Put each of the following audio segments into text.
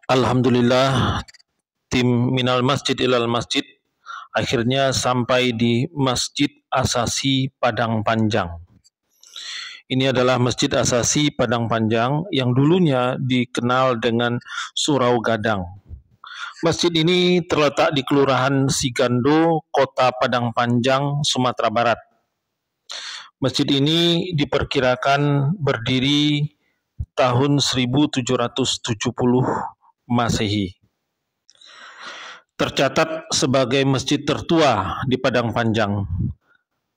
Alhamdulillah, tim Minal Masjid Ilal Masjid akhirnya sampai di Masjid Asasi Padang Panjang. Ini adalah Masjid Asasi Padang Panjang yang dulunya dikenal dengan Surau Gadang. Masjid ini terletak di Kelurahan Sigando, Kota Padang Panjang, Sumatera Barat. Masjid ini diperkirakan berdiri tahun 1770 Masehi. Tercatat sebagai masjid tertua di Padang Panjang.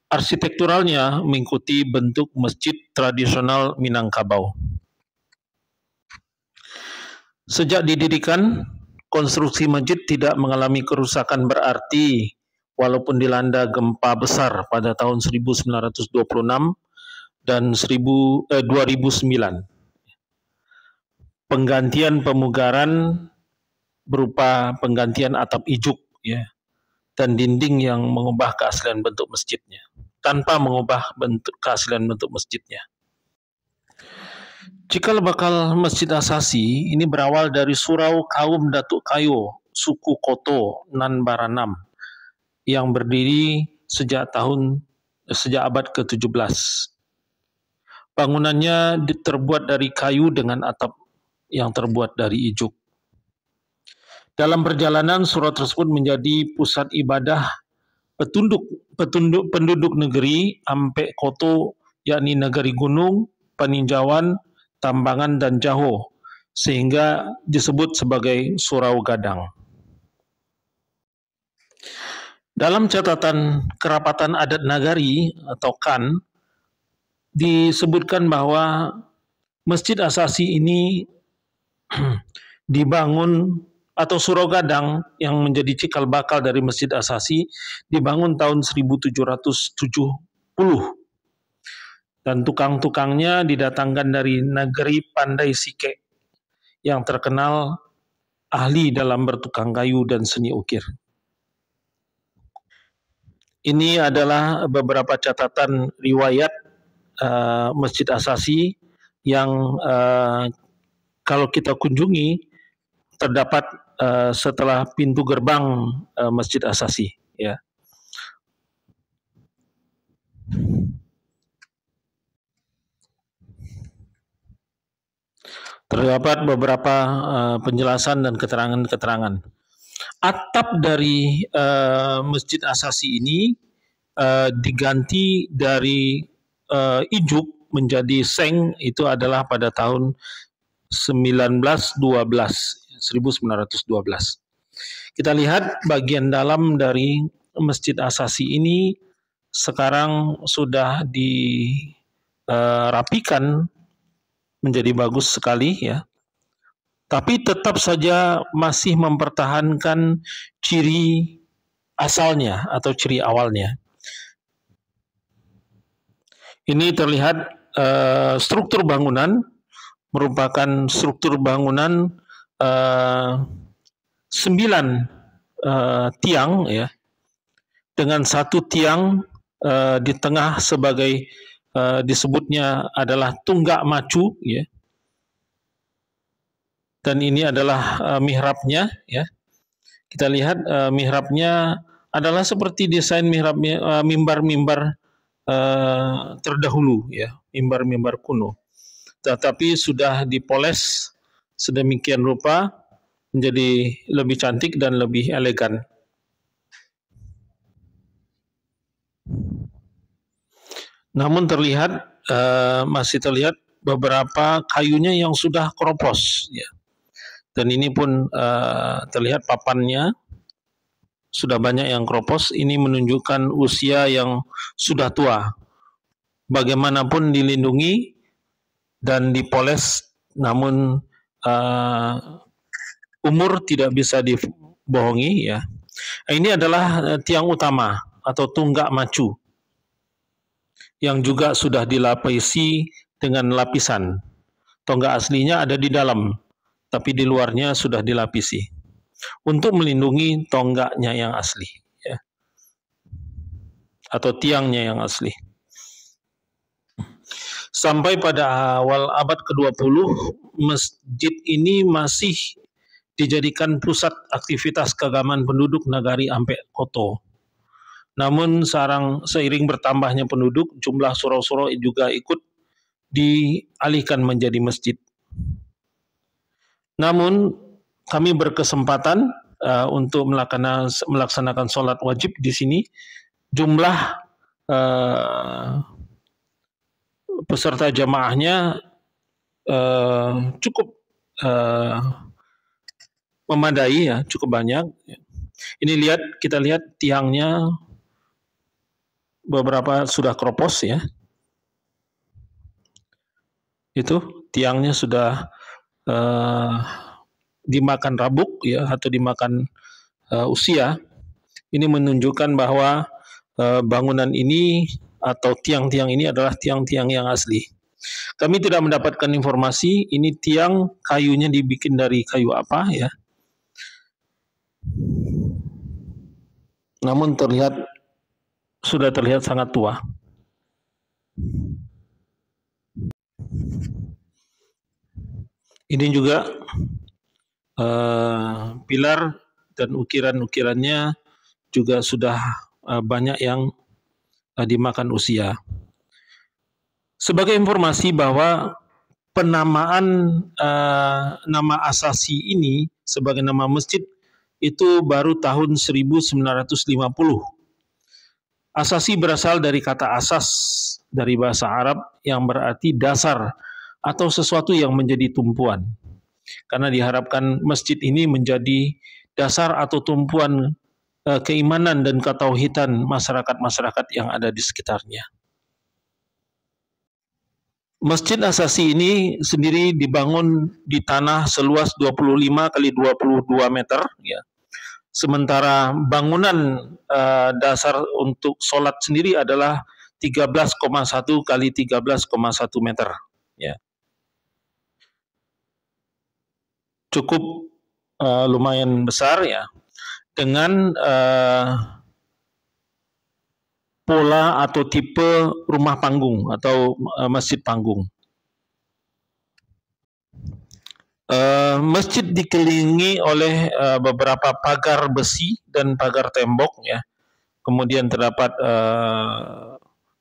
Arsitekturalnya mengikuti bentuk masjid tradisional Minangkabau. Sejak didirikan, konstruksi masjid tidak mengalami kerusakan berarti walaupun dilanda gempa besar pada tahun 1926 dan 2009. Penggantian pemugaran berupa penggantian atap ijuk ya dan dinding yang mengubah keaslian bentuk masjidnya tanpa mengubah bentuk keaslian bentuk masjidnya. Cikal bakal Masjid Asasi ini berawal dari surau kaum Datuk Kayo, suku Koto Nan Baranam yang berdiri sejak abad ke-17. Bangunannya terbuat dari kayu dengan atap yang terbuat dari ijuk. Dalam perjalanan, surau tersebut menjadi pusat ibadah penduduk negeri Ampek Koto, yakni negeri gunung, peninjauan, tambangan, dan jaho, sehingga disebut sebagai Surau Gadang. Dalam catatan Kerapatan Adat Nagari atau KAN, disebutkan bahwa Masjid Asasi ini dibangun atau Surau Gadang yang menjadi cikal bakal dari Masjid Asasi dibangun tahun 1770 dan tukang-tukangnya didatangkan dari negeri Pandai Sike yang terkenal ahli dalam bertukang kayu dan seni ukir. Ini adalah beberapa catatan riwayat Masjid Asasi yang kalau kita kunjungi terdapat setelah pintu gerbang Masjid Asasi ya. Terdapat beberapa penjelasan dan keterangan-keterangan. Atap dari Masjid Asasi ini diganti dari ijuk menjadi seng, itu adalah pada tahun 1912. Kita lihat bagian dalam dari Masjid Asasi ini sekarang sudah dirapikan menjadi bagus sekali ya. Tapi tetap saja masih mempertahankan ciri asalnya atau ciri awalnya. Ini terlihat struktur bangunan merupakan struktur bangunan 9 tiang ya, dengan satu tiang di tengah sebagai disebutnya adalah tunggak macu ya, dan ini adalah mihrabnya ya. Kita lihat mihrabnya adalah seperti desain mimbar-mimbar terdahulu ya, mimbar-mimbar kuno, tetapi sudah dipoles sedemikian rupa menjadi lebih cantik dan lebih elegan. Namun masih terlihat beberapa kayunya yang sudah keropos ya. Dan ini pun terlihat papannya sudah banyak yang keropos. Ini menunjukkan usia yang sudah tua. Bagaimanapun dilindungi dan dipoles, namun umur tidak bisa dibohongi ya. Ini adalah tiang utama atau tunggak macu yang juga sudah dilapisi dengan lapisan. Tonggak aslinya ada di dalam, tapi di luarnya sudah dilapisi untuk melindungi tonggaknya yang asli ya, atau tiangnya yang asli. Sampai pada awal abad ke-20, masjid ini masih dijadikan pusat aktivitas keagamaan penduduk Nagari Ampek Koto. Namun seiring bertambahnya penduduk, jumlah surau-surau juga ikut dialihkan menjadi masjid. Namun kami berkesempatan untuk melaksanakan sholat wajib di sini. Jumlah peserta jamaahnya cukup memadai, ya, cukup banyak. Ini kita lihat tiangnya beberapa sudah kropos, ya. Itu tiangnya sudah dimakan rabuk, ya, atau dimakan usia. Ini menunjukkan bahwa bangunan ini atau tiang-tiang ini adalah tiang-tiang yang asli. Kami tidak mendapatkan informasi ini tiang kayunya dibikin dari kayu apa, ya. Namun sudah terlihat sangat tua. Ini juga pilar dan ukiran-ukirannya juga sudah banyak yang dimakan usia. Sebagai informasi bahwa penamaan nama asasi ini sebagai nama masjid itu baru tahun 1950. Asasi berasal dari kata asas dari bahasa Arab yang berarti dasar atau sesuatu yang menjadi tumpuan. Karena diharapkan masjid ini menjadi dasar atau tumpuan keimanan dan ketauhidan masyarakat-masyarakat yang ada di sekitarnya. Masjid Asasi ini sendiri dibangun di tanah seluas 25 kali 22 meter, ya. Sementara bangunan dasar untuk sholat sendiri adalah 13,1 kali 13,1 meter, ya. Cukup lumayan besar, ya, dengan pola atau tipe rumah panggung atau masjid panggung. Masjid dikelilingi oleh beberapa pagar besi dan pagar tembok, ya. Kemudian terdapat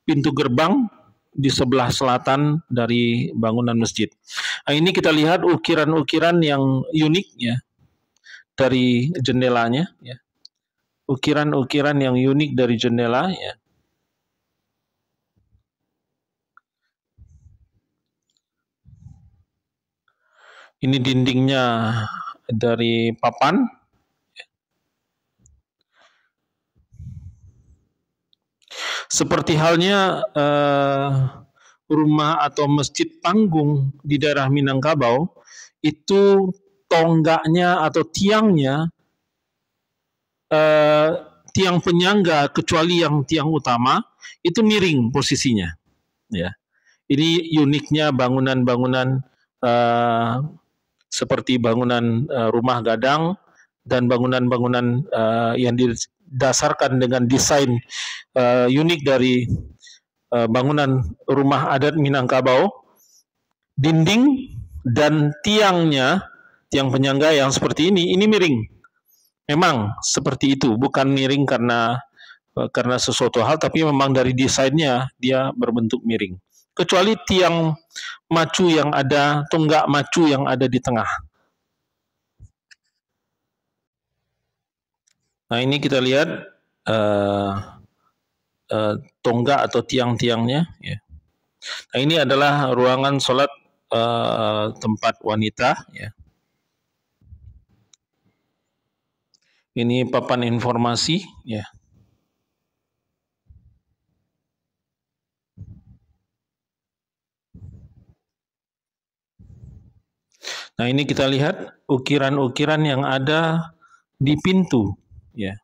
pintu gerbang di sebelah selatan dari bangunan masjid. Nah, ini kita lihat ukiran-ukiran yang unik, ya, dari jendelanya, ya. Ukiran-ukiran yang unik dari jendela, ya. Ini dindingnya dari papan. Seperti halnya rumah atau masjid panggung di daerah Minangkabau, itu tonggaknya atau tiangnya, tiang penyangga kecuali yang tiang utama, itu miring posisinya, ya. Ini uniknya bangunan-bangunan seperti bangunan rumah gadang dan bangunan-bangunan yang didasarkan dengan desain unik dari bangunan rumah adat Minangkabau. Dinding dan tiangnya, tiang penyangga yang seperti ini miring. Memang seperti itu, bukan miring karena sesuatu hal, tapi memang dari desainnya dia berbentuk miring. Kecuali tiang macu yang ada, tonggak macu yang ada di tengah. Nah, ini kita lihat tonggak atau tiang-tiangnya, ya. Nah, ini adalah ruangan sholat tempat wanita, ya. Ini papan informasi, ya. Nah, ini kita lihat ukiran-ukiran yang ada di pintu, ya.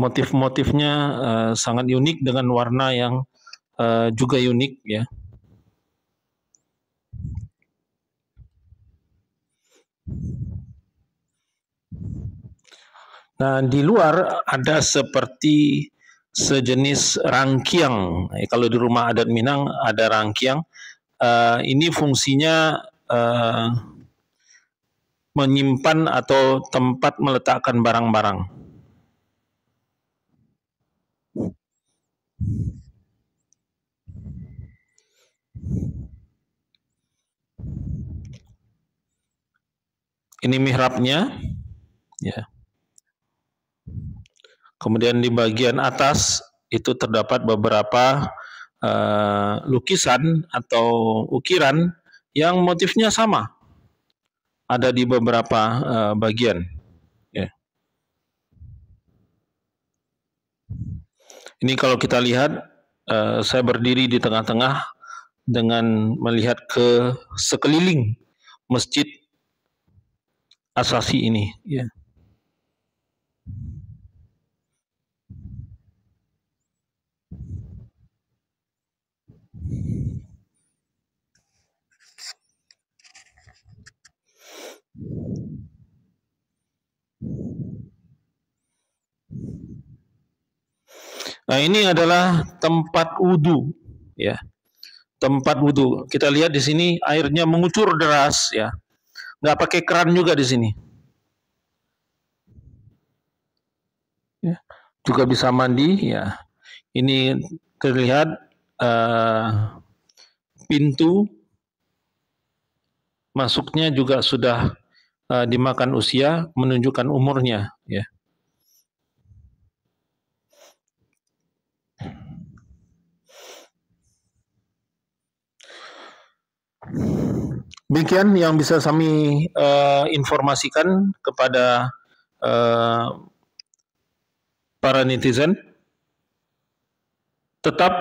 Motif-motifnya sangat unik dengan warna yang juga unik, ya. Nah, di luar ada seperti sejenis rangkiang. Kalau di rumah adat Minang ada rangkiang. Ini fungsinya menyimpan atau tempat meletakkan barang-barang. Ini mihrabnya, ya. Kemudian di bagian atas itu terdapat beberapa lukisan atau ukiran yang motifnya sama, ada di beberapa bagian. Ya. Ini kalau kita lihat, saya berdiri di tengah-tengah dengan melihat ke sekeliling masjid Asasi ini. Ya. Nah, ini adalah tempat wudhu, ya. Tempat wudhu. Kita lihat di sini airnya mengucur deras, ya. Nggak pakai keran juga di sini. Ya. Juga bisa mandi, ya. Ini terlihat pintu masuknya juga sudah dimakan usia, menunjukkan umurnya, ya. Demikian yang bisa kami informasikan kepada para netizen. Tetap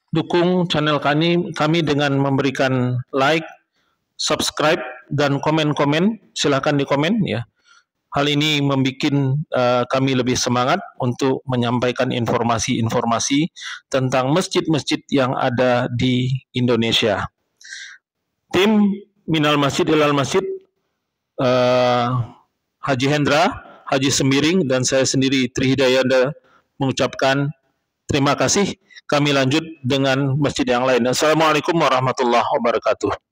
dukung channel kami dengan memberikan like, subscribe, dan komen-komen. Silakan di komen, ya. Hal ini membuat kami lebih semangat untuk menyampaikan informasi-informasi tentang masjid-masjid yang ada di Indonesia. Tim Minal Masjid Ilal Masjid, Haji Hendra, Haji Sembiring, dan saya sendiri Tri Hidayanda mengucapkan terima kasih. Kami lanjut dengan masjid yang lain. Assalamualaikum warahmatullahi wabarakatuh.